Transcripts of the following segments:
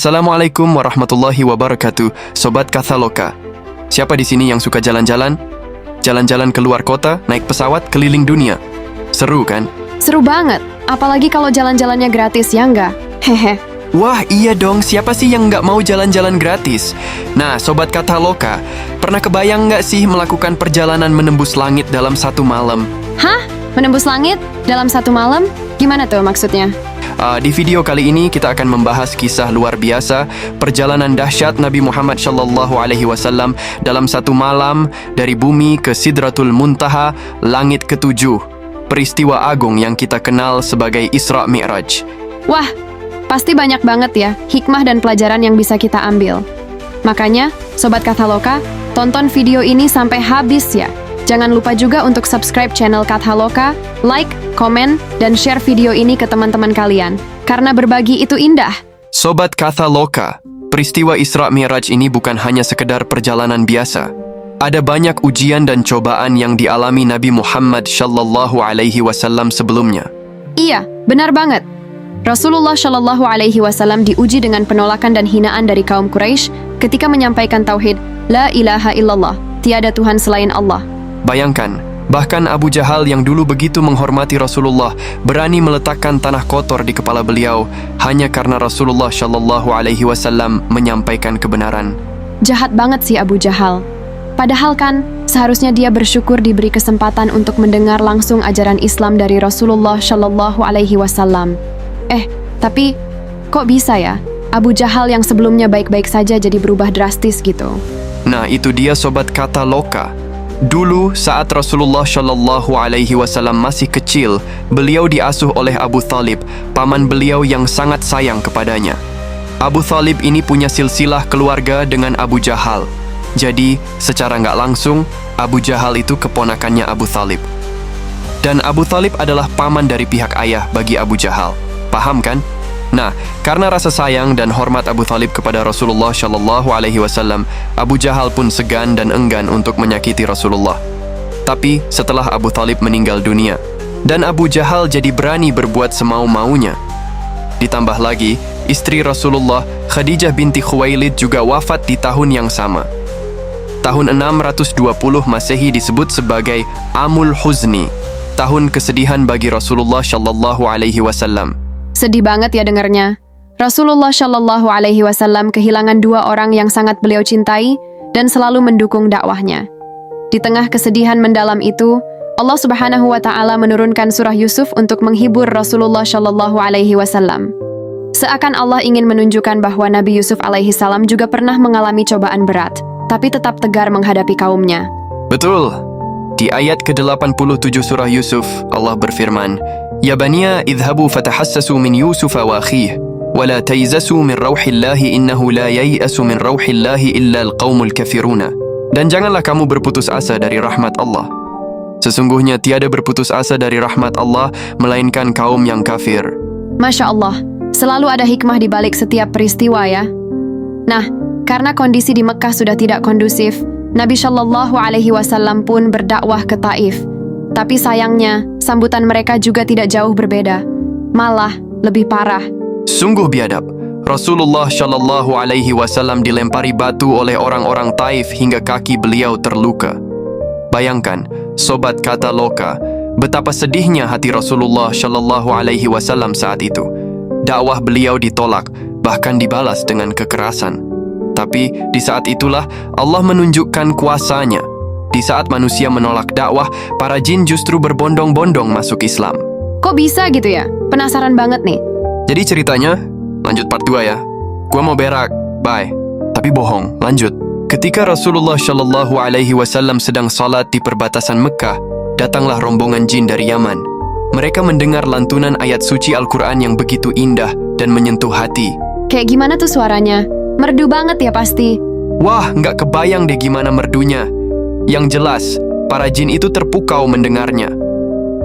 Assalamualaikum warahmatullahi wabarakatuh, Sobat Kathaloka. Siapa di sini yang suka jalan-jalan? Jalan-jalan keluar kota, naik pesawat keliling dunia. Seru kan? Seru banget, apalagi kalau jalan-jalannya gratis, ya nggak? Hehe. Wah iya dong, siapa sih yang nggak mau jalan-jalan gratis? Nah, Sobat Kathaloka, pernah kebayang nggak sih melakukan perjalanan menembus langit dalam satu malam? Hah? Menembus langit dalam satu malam? Gimana tuh maksudnya? Di video kali ini kita akan membahas kisah luar biasa perjalanan dahsyat Nabi Muhammad SAW dalam satu malam dari bumi ke Sidratul Muntaha, langit ketujuh. Peristiwa agung yang kita kenal sebagai Isra Mi'raj. Wah, pasti banyak banget ya hikmah dan pelajaran yang bisa kita ambil. Makanya, Sobat Kathaloka, tonton video ini sampai habis ya. Jangan lupa juga untuk subscribe channel Kathaloka, like, komen, dan share video ini ke teman-teman kalian. Karena berbagi itu indah. Sobat Kathaloka, peristiwa Isra Mi'raj ini bukan hanya sekedar perjalanan biasa. Ada banyak ujian dan cobaan yang dialami Nabi Muhammad SAW sebelumnya. Iya, benar banget. Rasulullah SAW diuji dengan penolakan dan hinaan dari kaum Quraisy ketika menyampaikan tauhid, La ilaha illallah, tiada Tuhan selain Allah. Bayangkan, bahkan Abu Jahal yang dulu begitu menghormati Rasulullah berani meletakkan tanah kotor di kepala beliau hanya karena Rasulullah SAW menyampaikan kebenaran. Jahat banget sih Abu Jahal. Padahal kan, seharusnya dia bersyukur diberi kesempatan untuk mendengar langsung ajaran Islam dari Rasulullah SAW. Tapi kok bisa ya? Abu Jahal yang sebelumnya baik-baik saja jadi berubah drastis gitu. Nah, itu dia Sobat Kathaloka. Dulu saat Rasulullah SAW masih kecil, beliau diasuh oleh Abu Thalib, paman beliau yang sangat sayang kepadanya. Abu Thalib ini punya silsilah keluarga dengan Abu Jahal. Jadi, secara nggak langsung, Abu Jahal itu keponakannya Abu Thalib. Dan Abu Thalib adalah paman dari pihak ayah bagi Abu Jahal. Paham kan? Nah, karena rasa sayang dan hormat Abu Thalib kepada Rasulullah SAW, Abu Jahal pun segan dan enggan untuk menyakiti Rasulullah. Tapi setelah Abu Thalib meninggal dunia, dan Abu Jahal jadi berani berbuat semau-maunya. Ditambah lagi, istri Rasulullah, Khadijah binti Khuwailid juga wafat di tahun yang sama. Tahun 620 Masehi disebut sebagai Amul Huzni, tahun kesedihan bagi Rasulullah SAW. Sedih banget ya dengarnya. Rasulullah SAW kehilangan dua orang yang sangat beliau cintai dan selalu mendukung dakwahnya. Di tengah kesedihan mendalam itu, Allah Subhanahu wa Ta'ala menurunkan surah Yusuf untuk menghibur Rasulullah SAW. Seakan Allah ingin menunjukkan bahwa Nabi Yusuf alaihissalam juga pernah mengalami cobaan berat, tapi tetap tegar menghadapi kaumnya. Betul. Di ayat ke-87 surah Yusuf, Allah berfirman, Ya baniya idhabu fatahassasu min Yusuf wa akhih, wa la tayzasu min rawhillahi innahu la yai'asu min rawhillahi illa al-qawmul kafiruna. Dan janganlah kamu berputus asa dari rahmat Allah. Sesungguhnya tiada berputus asa dari rahmat Allah, melainkan kaum yang kafir. Masya Allah, selalu ada hikmah di balik setiap peristiwa ya. Nah, karena kondisi di Mekah sudah tidak kondusif, Nabi SAW pun berdakwah ke Taif. Tapi sayangnya, sambutan mereka juga tidak jauh berbeda. Malah, lebih parah. Sungguh biadab. Rasulullah SAW dilempari batu oleh orang-orang Taif hingga kaki beliau terluka. Bayangkan, Sobat Kathaloka, betapa sedihnya hati Rasulullah SAW saat itu. Dakwah beliau ditolak, bahkan dibalas dengan kekerasan. Tapi di saat itulah Allah menunjukkan kuasanya. Di saat manusia menolak dakwah, para jin justru berbondong-bondong masuk Islam. Kok bisa gitu ya? Penasaran banget nih. Jadi ceritanya, lanjut part 2 ya. Gua mau berak, bye. Tapi bohong, lanjut. Ketika Rasulullah SAW sedang salat di perbatasan Mekah, datanglah rombongan jin dari Yaman. Mereka mendengar lantunan ayat suci Al-Quran yang begitu indah dan menyentuh hati. Kayak gimana tuh suaranya? Merdu banget ya pasti. Wah, nggak kebayang deh gimana merdunya. Yang jelas, para jin itu terpukau mendengarnya.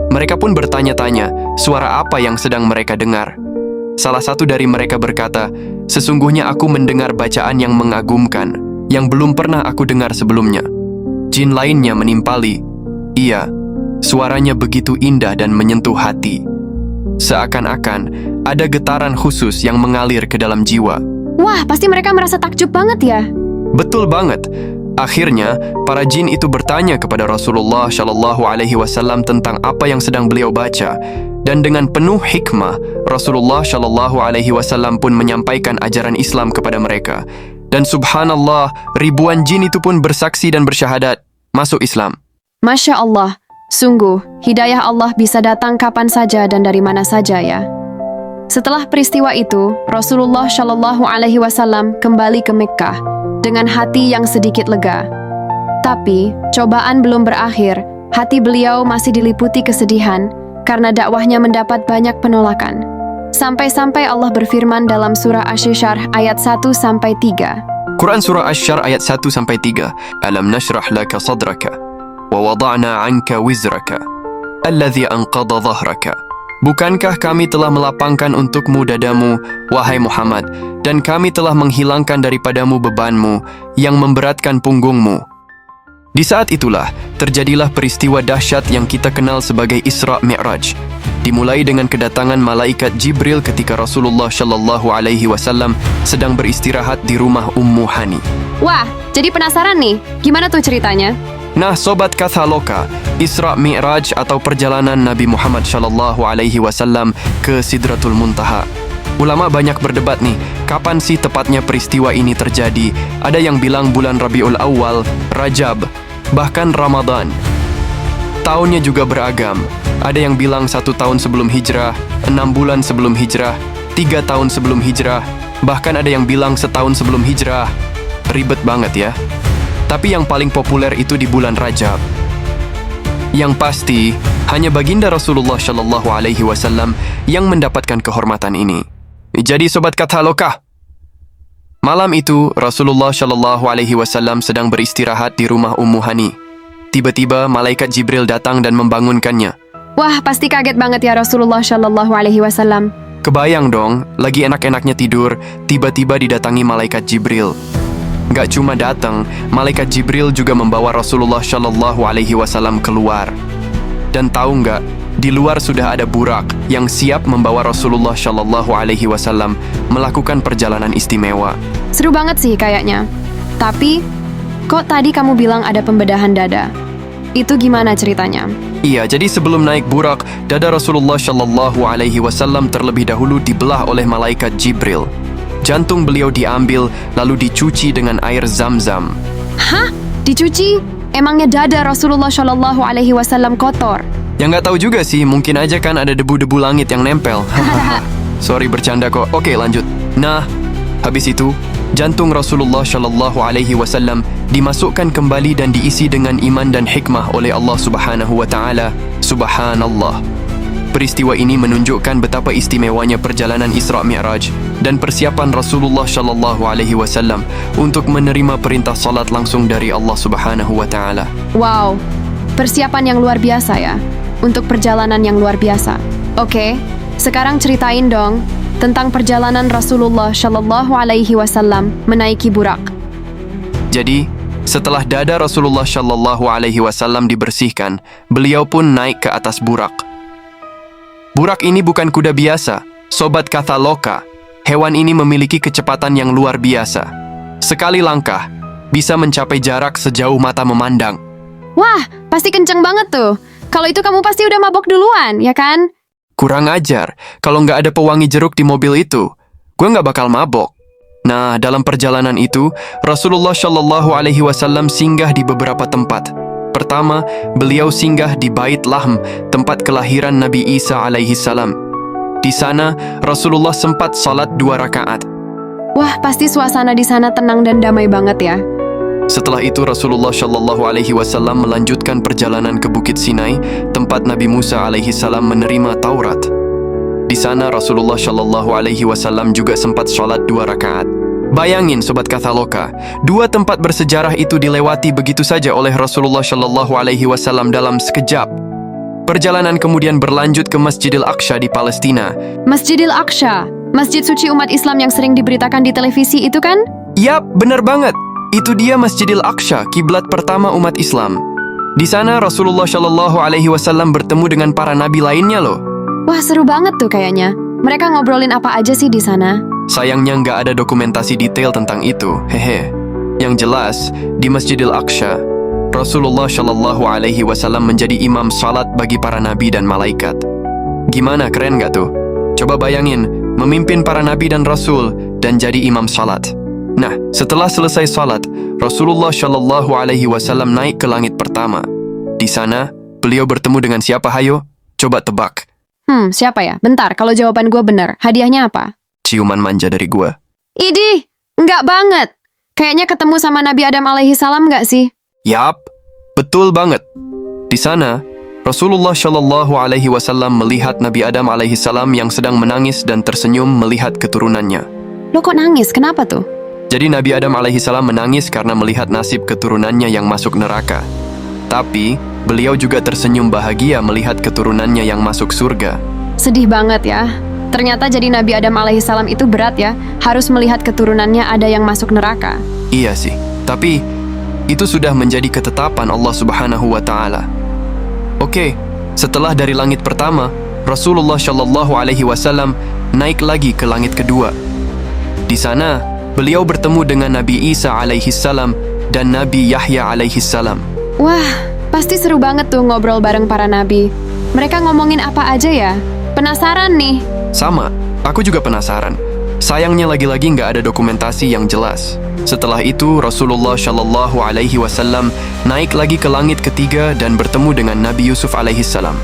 Mereka pun bertanya-tanya, suara apa yang sedang mereka dengar. Salah satu dari mereka berkata, sesungguhnya aku mendengar bacaan yang mengagumkan, yang belum pernah aku dengar sebelumnya. Jin lainnya menimpali, iya, suaranya begitu indah dan menyentuh hati. Seakan-akan ada getaran khusus yang mengalir ke dalam jiwa. Wah, pasti mereka merasa takjub banget ya. Betul banget. Akhirnya, para jin itu bertanya kepada Rasulullah Shallallahu Alaihi Wasallam tentang apa yang sedang beliau baca, dan dengan penuh hikmah, Rasulullah Shallallahu Alaihi Wasallam pun menyampaikan ajaran Islam kepada mereka. Dan subhanallah, ribuan jin itu pun bersaksi dan bersyahadat masuk Islam. Masya Allah, sungguh hidayah Allah bisa datang kapan saja dan dari mana saja ya. Setelah peristiwa itu, Rasulullah Shallallahu Alaihi Wasallam kembali ke Mekkah dengan hati yang sedikit lega. Tapi, cobaan belum berakhir. Hati beliau masih diliputi kesedihan karena dakwahnya mendapat banyak penolakan. Sampai-sampai Allah berfirman dalam surah Asy-Syarh ayat 1-3. Quran surah Asy-Syarh ayat 1-3. Alam nashrah laka sadraka wa wada'na 'anka wizraka alladhi anqadha dhahraka. Bukankah kami telah melapangkan untukmu dadamu, wahai Muhammad, dan kami telah menghilangkan daripadamu bebanmu yang memberatkan punggungmu. Di saat itulah, terjadilah peristiwa dahsyat yang kita kenal sebagai Isra Mi'raj. Dimulai dengan kedatangan malaikat Jibril ketika Rasulullah Shallallahu Alaihi Wasallam sedang beristirahat di rumah Ummu Hani. Wah, jadi penasaran nih, gimana tuh ceritanya? Nah, Sobat Kathaloka, Isra Mi'raj atau perjalanan Nabi Muhammad Shallallahu Alaihi Wasallam ke Sidratul Muntaha. Ulama banyak berdebat nih, kapan sih tepatnya peristiwa ini terjadi? Ada yang bilang bulan Rabiul Awal, Rajab, bahkan Ramadan. Tahunnya juga beragam. Ada yang bilang 1 tahun sebelum hijrah, 6 bulan sebelum hijrah, 3 tahun sebelum hijrah, bahkan ada yang bilang setahun sebelum hijrah. Ribet banget ya. Tapi yang paling populer itu di bulan Rajab. Yang pasti, hanya baginda Rasulullah Shallallahu Alaihi Wasallam yang mendapatkan kehormatan ini. Jadi Sobat Kathaloka, malam itu Rasulullah Shallallahu Alaihi Wasallam sedang beristirahat di rumah Ummu Hani. Tiba-tiba malaikat Jibril datang dan membangunkannya. Wah, pasti kaget banget ya Rasulullah Shallallahu Alaihi Wasallam. Kebayang dong, lagi enak-enaknya tidur, tiba-tiba didatangi malaikat Jibril. Gak cuma datang, malaikat Jibril juga membawa Rasulullah Shallallahu Alaihi Wasallam keluar. Dan tahu nggak, di luar sudah ada burak yang siap membawa Rasulullah Shallallahu Alaihi Wasallam melakukan perjalanan istimewa. Seru banget sih kayaknya. Tapi, kok tadi kamu bilang ada pembedahan dada? Itu gimana ceritanya? Iya, jadi sebelum naik burak, dada Rasulullah Shallallahu Alaihi Wasallam terlebih dahulu dibelah oleh malaikat Jibril. Jantung beliau diambil, lalu dicuci dengan air Zam-Zam. Hah? Dicuci? Emangnya dada Rasulullah Shallallahu Alaihi Wasallam kotor? Yang nggak tahu juga sih, mungkin aja kan ada debu-debu langit yang nempel. Sorry bercanda kok. Oke, lanjut. Nah, habis itu, jantung Rasulullah Shallallahu Alaihi Wasallam dimasukkan kembali dan diisi dengan iman dan hikmah oleh Allah Subhanahu Wa Taala. Subhanallah. Peristiwa ini menunjukkan betapa istimewanya perjalanan Isra Mi'raj dan persiapan Rasulullah Shallallahu Alaihi Wasallam untuk menerima perintah salat langsung dari Allah Subhanahu Wa Taala. Wow, persiapan yang luar biasa ya, untuk perjalanan yang luar biasa. Oke, sekarang ceritain dong tentang perjalanan Rasulullah Shallallahu Alaihi Wasallam menaiki burak. Jadi, setelah dada Rasulullah Shallallahu Alaihi Wasallam dibersihkan, beliau pun naik ke atas burak. Burak ini bukan kuda biasa, Sobat Kathaloka. Hewan ini memiliki kecepatan yang luar biasa. Sekali langkah, bisa mencapai jarak sejauh mata memandang. Wah, pasti kenceng banget tuh. Kalau itu kamu pasti udah mabok duluan, ya kan? Kurang ajar, kalau nggak ada pewangi jeruk di mobil itu, gue nggak bakal mabok. Nah, dalam perjalanan itu, Rasulullah Shallallahu Alaihi Wasallam singgah di beberapa tempat. Pertama, beliau singgah di Bait Lahm, tempat kelahiran Nabi Isa alaihi salam. Di sana, Rasulullah sempat salat 2 rakaat. Wah, pasti suasana di sana tenang dan damai banget ya. Setelah itu, Rasulullah Shallallahu Alaihi Wasallam melanjutkan perjalanan ke Bukit Sinai, tempat Nabi Musa alaihi salam menerima Taurat. Di sana, Rasulullah Shallallahu Alaihi Wasallam juga sempat salat 2 rakaat. Bayangin Sobat Kathaloka, 2 tempat bersejarah itu dilewati begitu saja oleh Rasulullah Shallallahu Alaihi Wasallam dalam sekejap. Perjalanan kemudian berlanjut ke Masjidil Aqsa di Palestina. Masjidil Aqsa, masjid suci umat Islam yang sering diberitakan di televisi itu kan? Yap, benar banget. Itu dia Masjidil Aqsa, kiblat pertama umat Islam. Di sana Rasulullah Shallallahu Alaihi Wasallam bertemu dengan para nabi lainnya loh. Wah, seru banget tuh kayaknya. Mereka ngobrolin apa aja sih di sana? Sayangnya nggak ada dokumentasi detail tentang itu, hehe. Yang jelas, di Masjidil Aqsa, Rasulullah Shallallahu Alaihi Wasallam menjadi imam salat bagi para nabi dan malaikat. Gimana, keren nggak tuh? Coba bayangin, memimpin para nabi dan rasul dan jadi imam salat. Nah, setelah selesai salat, Rasulullah Shallallahu Alaihi Wasallam naik ke langit pertama. Di sana, beliau bertemu dengan siapa, hayo? Coba tebak. Siapa ya? Bentar, kalau jawaban gue bener, hadiahnya apa? Ciuman manja dari gua. Idih, nggak banget. Kayaknya ketemu sama Nabi Adam alaihi salam nggak sih? Yap, betul banget. Di sana, Rasulullah Shallallahu Alaihi Wasallam melihat Nabi Adam alaihi salam yang sedang menangis dan tersenyum melihat keturunannya. Lo kok nangis? Kenapa tuh? Jadi Nabi Adam alaihi salam menangis karena melihat nasib keturunannya yang masuk neraka. Tapi, beliau juga tersenyum bahagia melihat keturunannya yang masuk surga. Sedih banget ya. Ternyata jadi Nabi Adam alaihi salam itu berat ya. Harus melihat keturunannya ada yang masuk neraka. Iya sih, tapi itu sudah menjadi ketetapan Allah Subhanahu wa Ta'ala. Oke, setelah dari langit pertama, Rasulullah Shallallahu Alaihi Wasallam naik lagi ke langit kedua. Di sana, beliau bertemu dengan Nabi Isa alaihi salam dan Nabi Yahya alaihi salam. Wah, pasti seru banget tuh ngobrol bareng para nabi. Mereka ngomongin apa aja ya? Penasaran nih. Sama, aku juga penasaran. Sayangnya lagi-lagi nggak ada dokumentasi yang jelas. Setelah itu, Rasulullah Shallallahu Alaihi Wasallam naik lagi ke langit ketiga dan bertemu dengan Nabi Yusuf alaihi salam.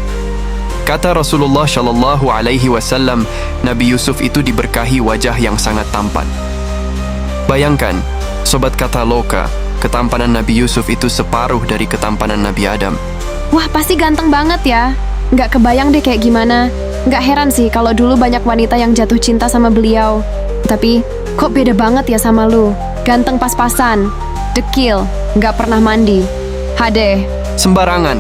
Kata Rasulullah Shallallahu Alaihi Wasallam, Nabi Yusuf itu diberkahi wajah yang sangat tampan. Bayangkan, sobat kata loka, ketampanan Nabi Yusuf itu separuh dari ketampanan Nabi Adam. Wah, pasti ganteng banget ya. Nggak kebayang deh kayak gimana. Nggak heran sih kalau dulu banyak wanita yang jatuh cinta sama beliau. Tapi, kok beda banget ya sama lu? Ganteng pas-pasan, dekil, nggak pernah mandi. Hadeh. Sembarangan.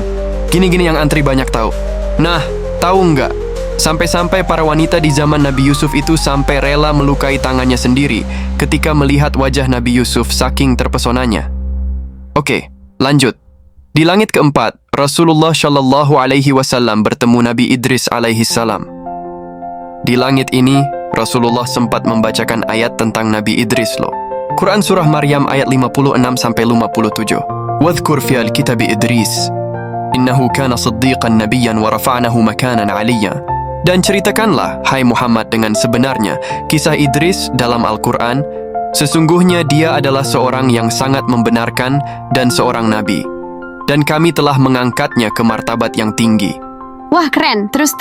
Gini-gini yang antri banyak tahu. Nah, tahu nggak? Sampai-sampai para wanita di zaman Nabi Yusuf itu sampai rela melukai tangannya sendiri ketika melihat wajah Nabi Yusuf saking terpesonanya. Oke, lanjut. Di langit keempat, Rasulullah Shallallahu Alaihi Wasallam bertemu Nabi Idris alaihi salam. Di langit ini, Rasulullah sempat membacakan ayat tentang Nabi Idris loh. Quran Surah Maryam ayat 56-57. Wadhkur fi'al kitabi Idris. Innahu kana siddiqan nabiyyan wa rafa'nahu makanan 'aliyya. Dan ceritakanlah, hai Muhammad, dengan sebenarnya kisah Idris dalam Al-Quran. Sesungguhnya dia adalah seorang yang sangat membenarkan dan seorang nabi. Dan kami telah mengangkatnya ke martabat yang tinggi. Wah, keren. Terus.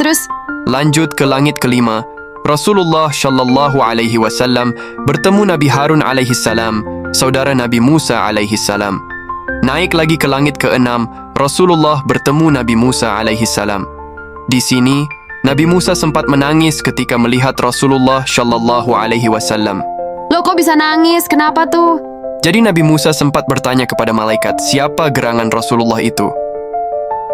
Lanjut ke langit kelima, Rasulullah Shallallahu Alaihi Wasallam bertemu Nabi Harun alaihi salam, saudara Nabi Musa alaihi salam. Naik lagi ke langit keenam, Rasulullah bertemu Nabi Musa alaihi salam. Di sini, Nabi Musa sempat menangis ketika melihat Rasulullah Shallallahu Alaihi Wasallam. Lo kok bisa nangis? Kenapa tuh? Jadi Nabi Musa sempat bertanya kepada malaikat, siapa gerangan Rasulullah itu?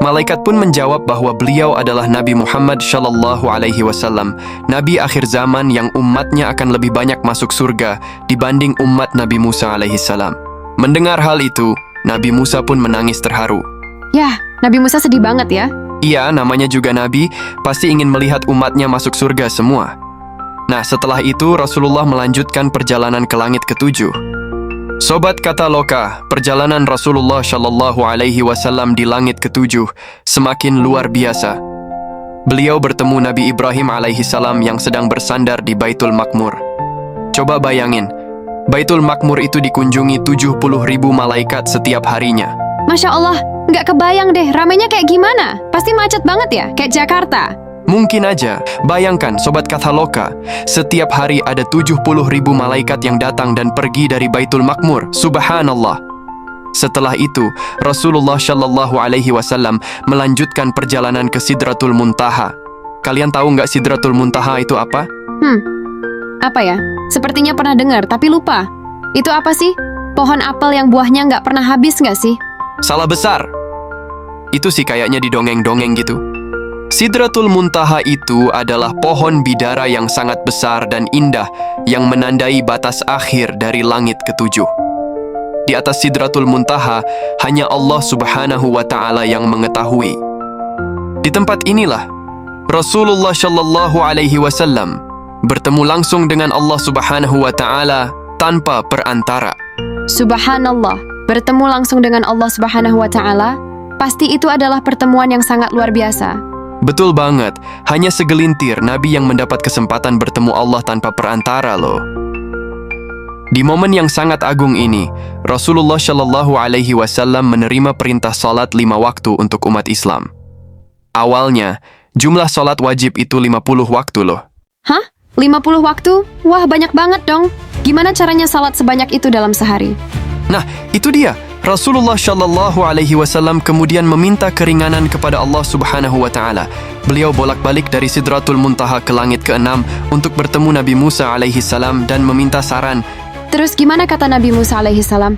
Malaikat pun menjawab bahwa beliau adalah Nabi Muhammad Shallallahu Alaihi Wasallam, Nabi akhir zaman yang umatnya akan lebih banyak masuk surga dibanding umat Nabi Musa alaihi salam. Mendengar hal itu, Nabi Musa pun menangis terharu. Yah, Nabi Musa sedih banget ya. Iya, namanya juga Nabi, pasti ingin melihat umatnya masuk surga semua. Nah, setelah itu Rasulullah melanjutkan perjalanan ke langit ketujuh. Sobat kata loka, perjalanan Rasulullah Shallallahu Alaihi Wasallam di langit ketujuh semakin luar biasa. Beliau bertemu Nabi Ibrahim alaihi salam yang sedang bersandar di Baitul Makmur. Coba bayangin, Baitul Makmur itu dikunjungi 70.000 malaikat setiap harinya. Masya Allah, nggak kebayang deh ramainya kayak gimana. Pasti macet banget ya, kayak Jakarta. Mungkin aja, bayangkan Sobat Kathaloka, setiap hari ada 70.000 malaikat yang datang dan pergi dari Baitul Makmur, subhanallah. Setelah itu, Rasulullah Shallallahu Alaihi Wasallam melanjutkan perjalanan ke Sidratul Muntaha. Kalian tahu nggak Sidratul Muntaha itu apa? Apa ya? Sepertinya pernah dengar, tapi lupa. Itu apa sih? Pohon apel yang buahnya nggak pernah habis nggak sih? Salah besar. Itu sih kayaknya di dongeng-dongeng gitu. Sidratul Muntaha itu adalah pohon bidara yang sangat besar dan indah yang menandai batas akhir dari langit ketujuh. Di atas Sidratul Muntaha hanya Allah Subhanahu wa Ta'ala yang mengetahui. Di tempat inilah Rasulullah Shallallahu Alaihi Wasallam bertemu langsung dengan Allah Subhanahu wa Ta'ala tanpa perantara. Subhanallah, bertemu langsung dengan Allah Subhanahu wa Ta'ala, pasti itu adalah pertemuan yang sangat luar biasa. Betul banget, hanya segelintir nabi yang mendapat kesempatan bertemu Allah tanpa perantara loh. Di momen yang sangat agung ini, Rasulullah Shallallahu Alaihi Wasallam menerima perintah salat 5 waktu untuk umat Islam. Awalnya, jumlah salat wajib itu 50 waktu loh. Hah? 50 waktu? Wah, banyak banget dong. Gimana caranya salat sebanyak itu dalam sehari? Nah, itu dia. Rasulullah Shallallahu Alaihi Wasallam kemudian meminta keringanan kepada Allah Subhanahu Wa Taala. Beliau bolak-balik dari Sidratul Muntaha ke langit ke-6 untuk bertemu Nabi Musa alaihi salam dan meminta saran. Terus gimana kata Nabi Musa alaihi salam?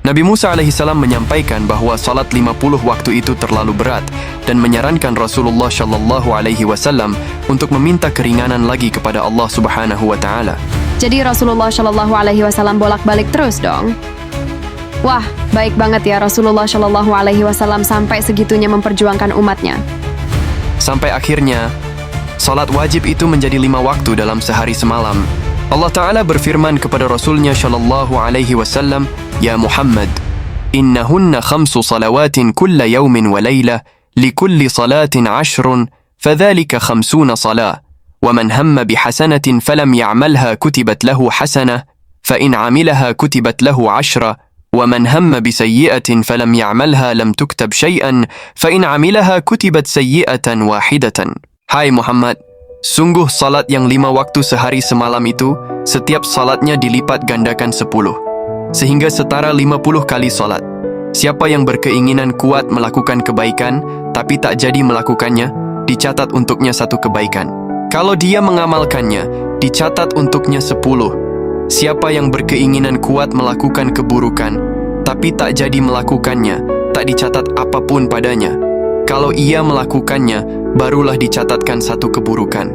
Nabi Musa alaihi salam menyampaikan bahwa salat 50 waktu itu terlalu berat dan menyarankan Rasulullah Shallallahu Alaihi Wasallam untuk meminta keringanan lagi kepada Allah Subhanahu Wa Taala. Jadi Rasulullah Shallallahu Alaihi Wasallam bolak-balik terus dong? Wah, baik banget ya Rasulullah Shallallahu Alaihi Wasallam sampai segitunya memperjuangkan umatnya. Sampai akhirnya, salat wajib itu menjadi 5 waktu dalam sehari semalam. Allah Ta'ala berfirman kepada Rasulnya Shallallahu Alaihi Wasallam, Ya Muhammad, innahunna 5 salawatin kulla yawmin wa layla, likulli salatin 10, fadhalika 50 salah. ومن هم بحسنة فلم يعملها كتبت له حسنة فإن عملها كتبت له 10 ومن هم بسيئة فلم يعملها لم تكتب شيئا فإن عملها كتبت سيئة واحدة. Hai Muhammad, sungguh salat yang 5 waktu sehari semalam itu, setiap salatnya dilipat gandakan 10, sehingga setara 50 kali salat. Siapa yang berkeinginan kuat melakukan kebaikan, tapi tak jadi melakukannya, dicatat untuknya 1 kebaikan. Kalau dia mengamalkannya, dicatat untuknya 10. Siapa yang berkeinginan kuat melakukan keburukan, tapi tak jadi melakukannya, tak dicatat apapun padanya. Kalau ia melakukannya, barulah dicatatkan 1 keburukan.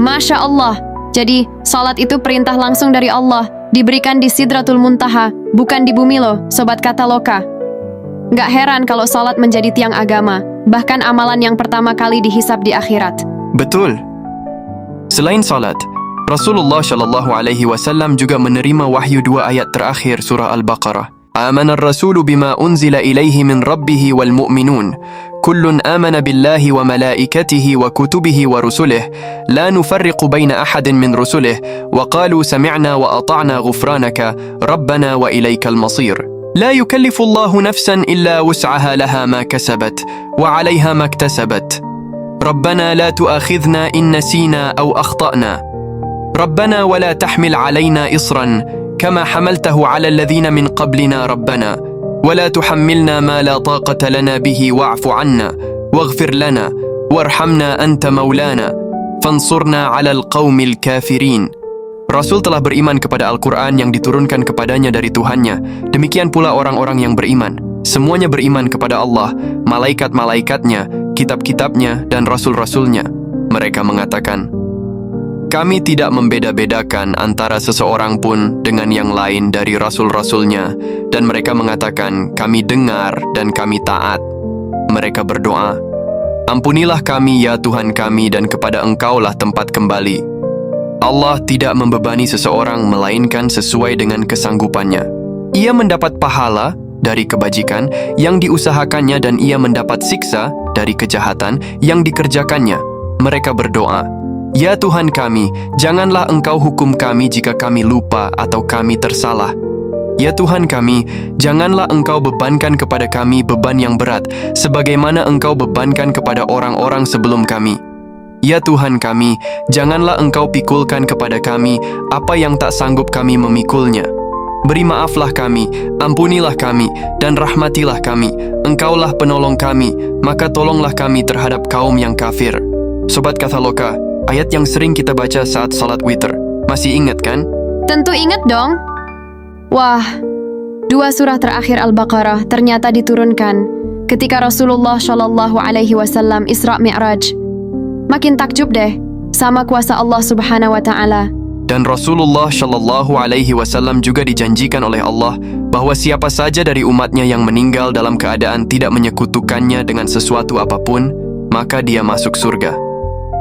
Masya Allah, jadi salat itu perintah langsung dari Allah, diberikan di Sidratul Muntaha, bukan di bumi loh, Sobat Kataloka. Nggak heran kalau salat menjadi tiang agama, bahkan amalan yang pertama kali dihisab di akhirat. Betul. Selain salat, Rasulullah Shallallahu Alaihi Wasallam juga menerima wahyu 2 ayat terakhir surah Al-Baqarah. Amana ar-rasulu bima unzila ilaihi min rabbihi wal mu'minun. Kullun amana billahi wa malaikatihi wa kutubihi wa rusulih. La nufarriqu baina ahadin min rusulih. Wa qalu sami'na wa ata'na ghufranaka. Rabbana wa ilaikal masir. لا يكلف الله نفسا إلا وسعها لها ما كسبت وعليها ما اكتسبت ربنا لا تؤاخذنا إن نسينا أو أخطأنا ربنا ولا تحمل علينا إصرا كما حملته على الذين من قبلنا ربنا ولا تحملنا ما لا طاقة لنا به واعف عنا واغفر لنا وارحمنا أنت مولانا فانصرنا على القوم الكافرين. Rasul telah beriman kepada Al-Quran yang diturunkan kepadanya dari Tuhannya. Demikian pula orang-orang yang beriman. Semuanya beriman kepada Allah, malaikat-malaikatnya, kitab-kitabnya, dan rasul-rasulnya. Mereka mengatakan, kami tidak membeda-bedakan antara seseorang pun dengan yang lain dari rasul-rasulnya. Dan mereka mengatakan, kami dengar dan kami taat. Mereka berdoa, ampunilah kami ya Tuhan kami dan kepada Engkaulah tempat kembali. Allah tidak membebani seseorang melainkan sesuai dengan kesanggupannya. Ia mendapat pahala dari kebajikan yang diusahakannya dan ia mendapat siksa dari kejahatan yang dikerjakannya. Mereka berdoa, ya Tuhan kami, janganlah Engkau hukum kami jika kami lupa atau kami tersalah. Ya Tuhan kami, janganlah Engkau bebankan kepada kami beban yang berat, sebagaimana Engkau bebankan kepada orang-orang sebelum kami. Ya Tuhan kami, janganlah Engkau pikulkan kepada kami apa yang tak sanggup kami memikulnya. Beri maaflah kami, ampunilah kami, dan rahmatilah kami. Engkaulah penolong kami, maka tolonglah kami terhadap kaum yang kafir. Sobat Kataloka, ayat yang sering kita baca saat salat witir. Masih ingat kan? Tentu ingat dong. Wah, 2 surah terakhir Al-Baqarah ternyata diturunkan ketika Rasulullah Shallallahu Alaihi Wasallam Isra Mi'raj. Makin takjub deh sama kuasa Allah Subhanahu wa Ta'ala. Dan Rasulullah Shallallahu Alaihi Wasallam juga dijanjikan oleh Allah bahwa siapa saja dari umatnya yang meninggal dalam keadaan tidak menyekutukannya dengan sesuatu apapun, maka dia masuk surga.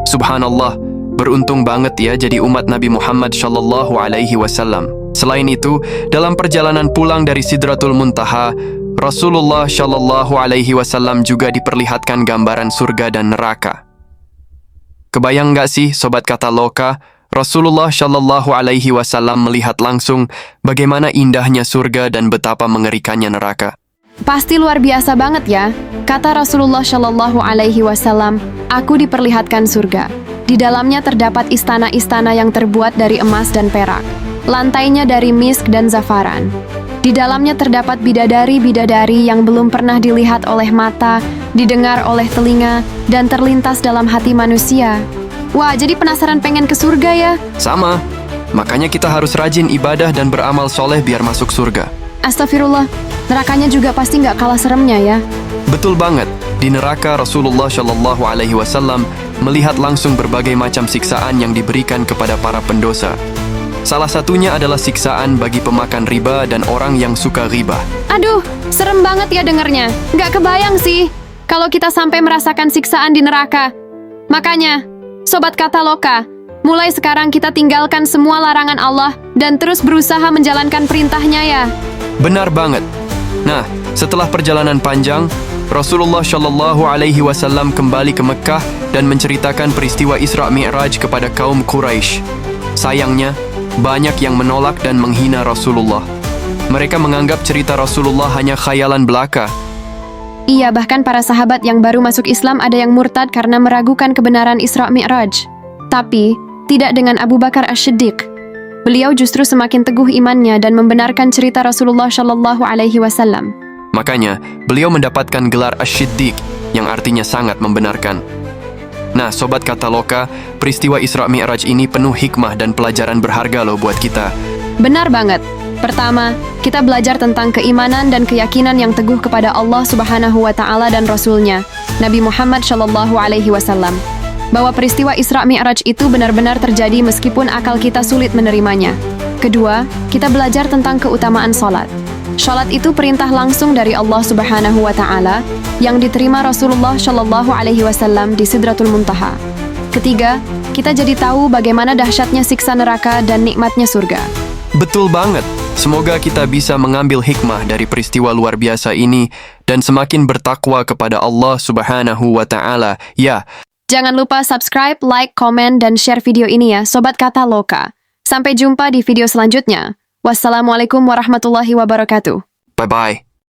Subhanallah, Beruntung banget ya jadi umat Nabi Muhammad Shallallahu Alaihi Wasallam. Selain itu, dalam perjalanan pulang dari Sidratul Muntaha, Rasulullah Shallallahu Alaihi Wasallam juga diperlihatkan gambaran surga dan neraka. Kebayang nggak sih, Sobat Kata Loka, Rasulullah Shallallahu Alaihi Wasallam melihat langsung bagaimana indahnya surga dan betapa mengerikannya neraka. Pasti luar biasa banget ya. Kata Rasulullah Shallallahu Alaihi Wasallam, aku diperlihatkan surga. Di dalamnya terdapat istana-istana yang terbuat dari emas dan perak. Lantainya dari misk dan zafaran. Di dalamnya terdapat bidadari-bidadari yang belum pernah dilihat oleh mata, didengar oleh telinga, dan terlintas dalam hati manusia. Wah, jadi penasaran pengen ke surga ya? Sama, makanya kita harus rajin ibadah dan beramal soleh biar masuk surga. Astagfirullah, nerakanya juga pasti nggak kalah seremnya ya. Betul banget, di neraka Rasulullah Shallallahu Alaihi Wasallam melihat langsung berbagai macam siksaan yang diberikan kepada para pendosa. Salah satunya adalah siksaan bagi pemakan riba dan orang yang suka riba. Aduh, serem banget ya dengernya. Nggak kebayang sih kalau kita sampai merasakan siksaan di neraka. Makanya, Sobat Kata Loka, mulai sekarang kita tinggalkan semua larangan Allah dan terus berusaha menjalankan perintahnya ya. Benar banget. Nah, setelah perjalanan panjang, Rasulullah Shallallahu Alaihi Wasallam kembali ke Mekah dan menceritakan peristiwa Isra Mi'raj kepada kaum Quraisy. Sayangnya, banyak yang menolak dan menghina Rasulullah. Mereka menganggap cerita Rasulullah hanya khayalan belaka. Iya, bahkan para sahabat yang baru masuk Islam ada yang murtad karena meragukan kebenaran Isra Mi'raj. Tapi, tidak dengan Abu Bakar As-Siddiq. Beliau justru semakin teguh imannya dan membenarkan cerita Rasulullah Shallallahu Alaihi Wasallam. Makanya, beliau mendapatkan gelar Asy-Siddiq yang artinya sangat membenarkan. Nah, Sobat Kata Loka, peristiwa Isra Mi'raj ini penuh hikmah dan pelajaran berharga loh buat kita. Benar banget. Pertama, kita belajar tentang keimanan dan keyakinan yang teguh kepada Allah Subhanahu wa Ta'ala dan Rasul-Nya, Nabi Muhammad Shallallahu Alaihi Wasallam. Bahwa peristiwa Isra Mi'raj itu benar-benar terjadi meskipun akal kita sulit menerimanya. Kedua, kita belajar tentang keutamaan sholat. Sholat itu perintah langsung dari Allah Subhanahu wa Ta'ala yang diterima Rasulullah Shallallahu Alaihi Wasallam di Sidratul Muntaha. Ketiga, kita jadi tahu bagaimana dahsyatnya siksa neraka dan nikmatnya surga. Betul banget. Semoga kita bisa mengambil hikmah dari peristiwa luar biasa ini dan semakin bertakwa kepada Allah Subhanahu wa Ta'ala. Ya, jangan lupa subscribe, like, komen, dan share video ini ya, Sobat Kata Loka. Sampai jumpa di video selanjutnya. Wassalamualaikum warahmatullahi wabarakatuh. bye-bye.